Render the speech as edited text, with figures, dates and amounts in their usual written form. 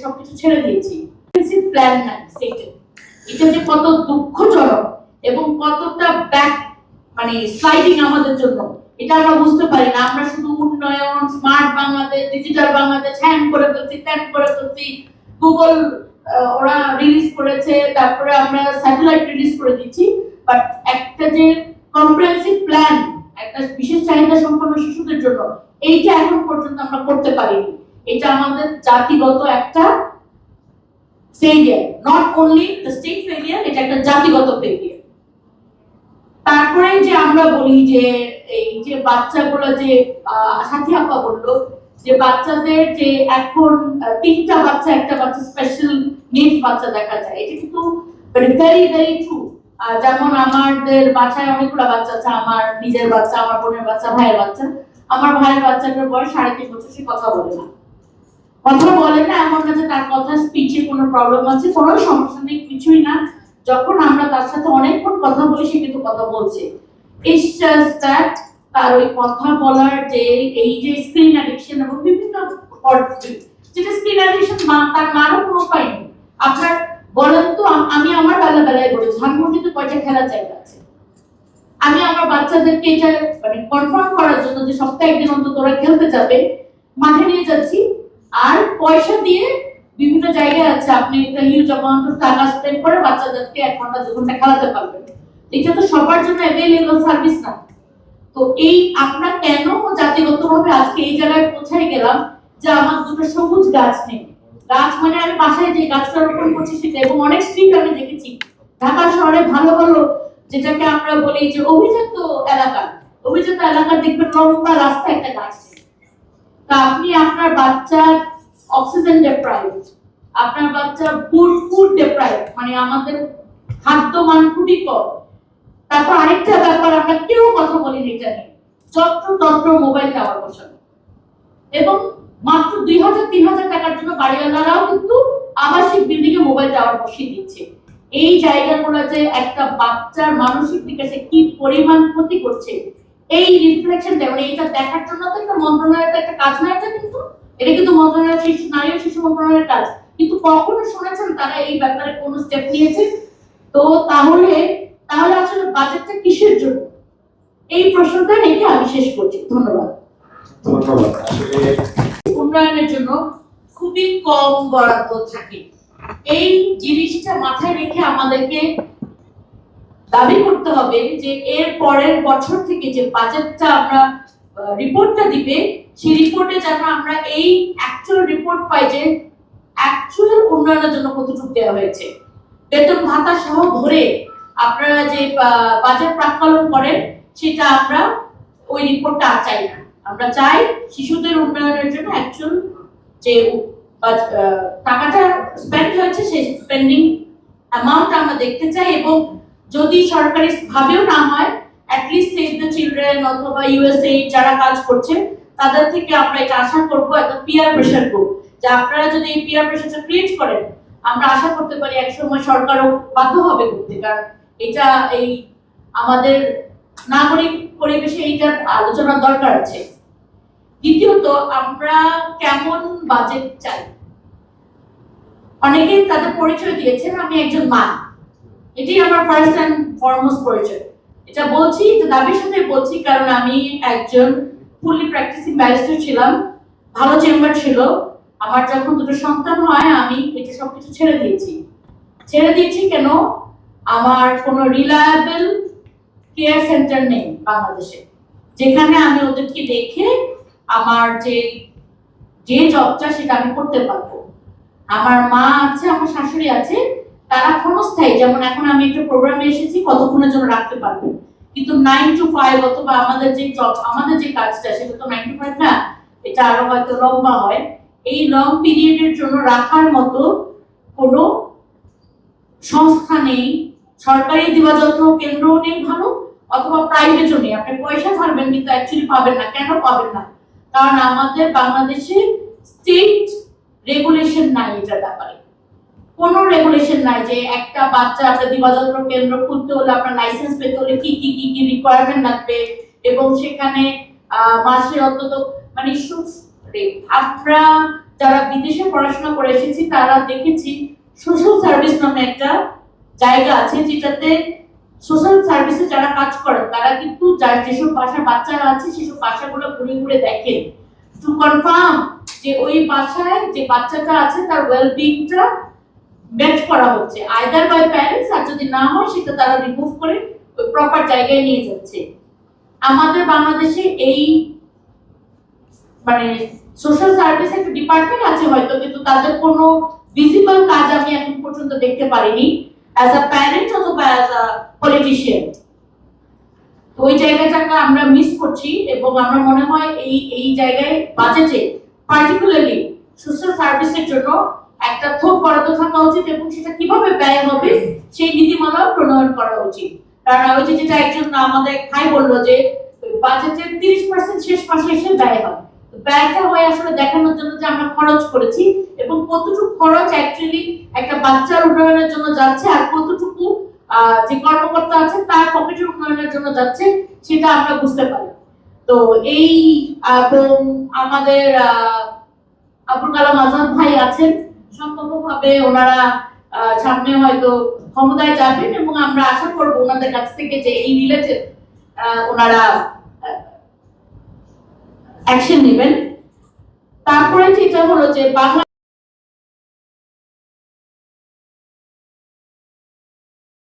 সবকিছু ছেড়ে দিয়েছি। প্ল্যান নাই সেটা, এটা যে কত দুঃখজনক এবং কতটা ব্যাক মানে স্লাইডিং আমাদের জন্য, এটা আমরা বুঝতে পারি না। আমরা শুধু উন্নয়ন, স্মার্ট বাংলাদেশ, ডিজিটাল বাংলাদেশ হ্যান করে ফেলছি, ত্যান করে ফেলছি। গুগল ওরা রিলিজ করেছে, তারপরে আমরা স্যাটেলাইট রিলিজ করে দিচ্ছি, বাট একটা যে কম্প্রিহেনসিভ প্ল্যান একটা বিশেষ চাহিদা সম্পন্ন শিশুদের জন্য, এইটা এখন পর্যন্ত আমরা করতে পারিনি। এটা আমাদের জাতিগত একটা failure, not only the state failure, এটা একটা জাতিগত ফেলিয়ার। তারপরে যে আমরা বলি যে এই যে বাচ্চাগুলো যে সাথী আপা বললো যে বাচ্চাদের যে এখন তিনটা বাচ্চা, একটা বাচ্চা স্পেশাল নিডস বাচ্চা দেখা যায়, এটা কিন্তু ভেরি ভেরি ট্রু। যেমন আমাদের বাসায় অনেকগুলো বাচ্চা আছে, আমার নিজের বাচ্চা, আমার বোনের বাচ্চা, ভাইয়ের বাচ্চা। আমার ভাইয়ের বাচ্চাটার বয়স 3.5 বছর, সে কথা বলে না। কথা বলে না এমন না যে তার কথা স্পিচে কোনো প্রবলেম আছে, কোনো সমস্যা নেই, কিছুই না। যখন আমরা তার সাথে অনেকক্ষণ কথা বলি সে কিন্তু কথা বলছে। ইটস জাস্ট দ্যাট তার ওই কথা বলার যে এই যে স্ক্রিন অ্যাডিকশন এবং বিভিন্ন যেটা স্ক্রিন অ্যাডিকশন তার মারও কোনো উপায় নেই। আপনার বলেন তো, আমি আমার বেলায় বলি ধানমন্ডিতে কয়টা খেলা জায়গা আছে? আমি আমার বাচ্চাদেরকে এটা মানে কনফার্ম করার জন্য যে সপ্তাহে একদিন অন্তত ওরা খেলতে যাবে, মাঠে নিয়ে যাচ্ছি। আর পয়সা দিয়ে বিভিন্ন জায়গায় আছে, আপনি একটা হিউজ অ্যামাউন্ট অফ টাকা স্পেন্ড করে বাচ্চাদেরকে 1 ঘন্টা 2 ঘন্টা খেলাতে পারবেন। এটা তো সবার জন্য অ্যাভেলেবল সার্ভিস না। তো এই আমরা কেন জাতিগতভাবে আজকে এই জায়গায় পৌঁছায় গেলাম যে আমার দুটো সবুজ গাছ নেই? গাছ মানে আমি বাসায় যে গাছটা রোপণ করছি সেটা, এবং অনেক স্ট্রিট আমি দেখেছি ঢাকা শহরে ভালো ভালো, যেটাকে আমরা বলি যে অভিজাত এলাকা দেখবেন লম্বা রাস্তা একটা গাছ নেই। তা আপনি আপনার বাচ্চার অক্সিজেন ডিপ্রাইভড, আপনার বাচ্চা ফুড ডিপ্রাইভড, মানে আমাদের খাদ্য মান খুবই কম। তারপর আরেকটা ব্যাপার, আমরা কেউ কথা বলিনি এটা নিয়ে, যত্র মোবাইল টাওয়ার বসানো, এবং মাত্র 2000-3000 টাকার জন্য বাড়িওয়ালারাও কিন্তু আবাসিক বিল্ডিং এ মোবাইল টাওয়ার বসিয়ে দিচ্ছে। এই জায়গাগুলো যে একটা বাচ্চার মানসিক বিকাশে কি পরিমাণ ক্ষতি করছে, এই রিফ্লেকশন মানে এটা দেখার জন্য তো একটা মন্ত্রণালয়ের একটা কাজ না, এটা কিন্তু মন্ত্রণালয় নারী ও শিশু মন্ত্রণালয়ের কাজ, কিন্তু কখনো শুনেছেন তারা এই ব্যাপারে কোনো স্টেপ নিয়েছে? তো তাহলে আসলে বাজেটটা কিসের জন্য? এই প্রশ্নটা রেখে আমি শেষ করছি। ধন্যবাদ। আসলে উন্নয়নের জন্য খুবই কম বরাদ্দ থাকে, এই জিনিসটা মাথায় রেখে আমাদেরকে দাবি করতে হবে যে এর পরের বছর থেকে যে বাজেটটা আমরা রিপোর্টটা দিবে, সেই রিপোর্টে যেন আমরা এই অ্যাকচুয়াল রিপোর্ট পাই যে অ্যাকচুয়াল উন্নয়নের জন্য কতটুকু দেওয়া হয়েছে। বেতন ভাতা সহ ধরে আপনারা যে বাজেট প্রাক্কলন করেন সেটা আমরা ওই রিপোর্টটা চাই না। আমরা চাই শিশুদের উন্নয়নের জন্য অ্যাকচুয়াল যে টাকাটা স্পেন্ড হয়েছে সেই স্পেন্ডিং অ্যামাউন্ট আমরা দেখতে চাই, এবং যদি সরকারি ভাবেও না হয় অ্যাটলিস্ট সেভ দ্য চিলড্রেন অথবা ইউএসএ যারা কাজ করছে তাদের থেকে আমরা এটা আশা করবো, একটা পিয়ার প্রেশার গ্রুপ, যে আপনারা যদি এই পিয়ার প্রেশারটা ক্রিয়েট করেন আমরা আশা করতে পারি একসময় সরকারও বাধ্য হবে করতে, কারণ এটা এই আমাদের নাগরিক পরিবেশে এইটার আলোচনার দরকার আছে। দ্বিতীয়ত, আমরা কেমন বাজেট চাই? অনেকেই তাদের পরিচয় দিয়েছেন, আমি একজন মা, এটাই আমার ফার্স্ট এন্ড ফরমোস্ট পরিচয়। এটা বলছি, এটা দাবির সাথে বলছি, কারণ আমি একজন ফুললি প্র্যাকটিসিং ব্যারিস্টার ছিলাম, ভালো চেম্বার ছিল। আমার যখন দুটো সন্তান হয় আমি এটা সবকিছু ছেড়ে দিয়েছি কেন? আমার কোনো রিলায়েবল কেয়ার সেন্টার নেই বাংলাদেশে, যেখানে আমি ওদেরকে দেখে আমার যে জবটা সেটা আমি করতে পারবো। আমার মা আছে, আমার শাশুড়ি আছে, তারা ক্ষণস্থায়ী, যেমন এখন আমি একটা প্রোগ্রামে এসেছি কতক্ষণের জন্য রাখতে পারবেন, কিন্তু 9 to 5 অথবা আমাদের যে জব, আমাদের যে কাজটা সেটা তো 9 to 5 না, এটা আরো হয়তো লম্বা হয়। এই লং পিরিয়ডের জন্য রাখার মতো কোনো সংস্থা নেই, সরকারি দিবাযত্ন কেন্দ্রও নেই ভালো, অথবা প্রাইভেটও নেই। আপনি পয়সা ছাড়বেন কিন্তু অ্যাকচুয়ালি পাবেন না। কেন পাবেন না? কারণ আমাদের বাংলাদেশে স্টেট রেগুলেশন নাই এটার ব্যাপারে, কোনো রেগুলেশন নাই যে একটা বাচ্চা আপনার দিবাযত্ন কেন্দ্র খুলতে হলে আপনার লাইসেন্স পেতে হলে কি কি কি কি রিকোয়ারমেন্ট লাগবে, এবং সেখানে মাসে অন্তত মানে আমরা যারা বিদেশে পড়াশোনা করে এসেছি তারা দেখেছি সোশ্যাল সার্ভিস নামে একটা জায়গা আছে, যেটাতে সোশ্যাল সার্ভিসে যারা কাজ করে তারা কিন্তু যার যেসব বাসার বাচ্চারা আছে সেসব বাসাগুলো ঘুরে ঘুরে দেখেন টু কনফার্ম যে ওই বাসায় যে বাচ্চাটা আছে তার ওয়েলবিংটা মেট করা হচ্ছে আইদার বাই প্যারেন্টস, আর যদি না হয় সেটা তারা রিমুভ করে ওই প্রপার জায়গায় নিয়ে যাচ্ছে। আমাদের বাংলাদেশে এই মানে সোশ্যাল সার্ভিস একটা ডিপার্টমেন্ট আছে হয়তো, কিন্তু তাদের কোনো ভিজিবল কাজ আমি এখন পর্যন্ত দেখতে পারিনি অ্যাজ আ প্যারেন্ট অথবা অ্যাজ আ পলিটিশিয়ান। ওই জায়গাটাকে আমরা মিস করছি এবং আমার মনে হয় এই জায়গায় বাজেটে পার্টিকুলারলি সোশ্যাল সার্ভিসের জন্য একটা থোক বরাদ্দ থাকা উচিত এবং সেটা কিভাবে ব্যয় হবে সেই নীতিমালা প্রণয়ন করা উচিত। কারণ ওই যে যেটা একজন আমাদের ভাই বললো যে বাজেটের 30% শেষ মাসে এসে ব্যয় হয়, ব্যয়টা হয় আসলে দেখানোর জন্য যে আমরা খরচ করেছি এবং কতটুকু খরচ অ্যাকচুয়ালি একটা বাচ্চার উন্নয়নের জন্য যাচ্ছে আর কতটুকু যে কর্মকর্তা আছে তার পকেটের উন্নয়নের জন্য যাচ্ছে সেটা আমরা বুঝতে পারি। তো এই এবং আমাদের আবুল কালাম আজাদ ভাই আছেন, সম্ভবভাবে ওনারা সামনে হয়তো ক্ষমতায় যাবেন এবং আমরা আশা করবো ওনাদের কাছ থেকে যে এই রিলেটেড ওনারা অ্যাকশন নেবেন। তারপরে যেটা হলো যে বাংলা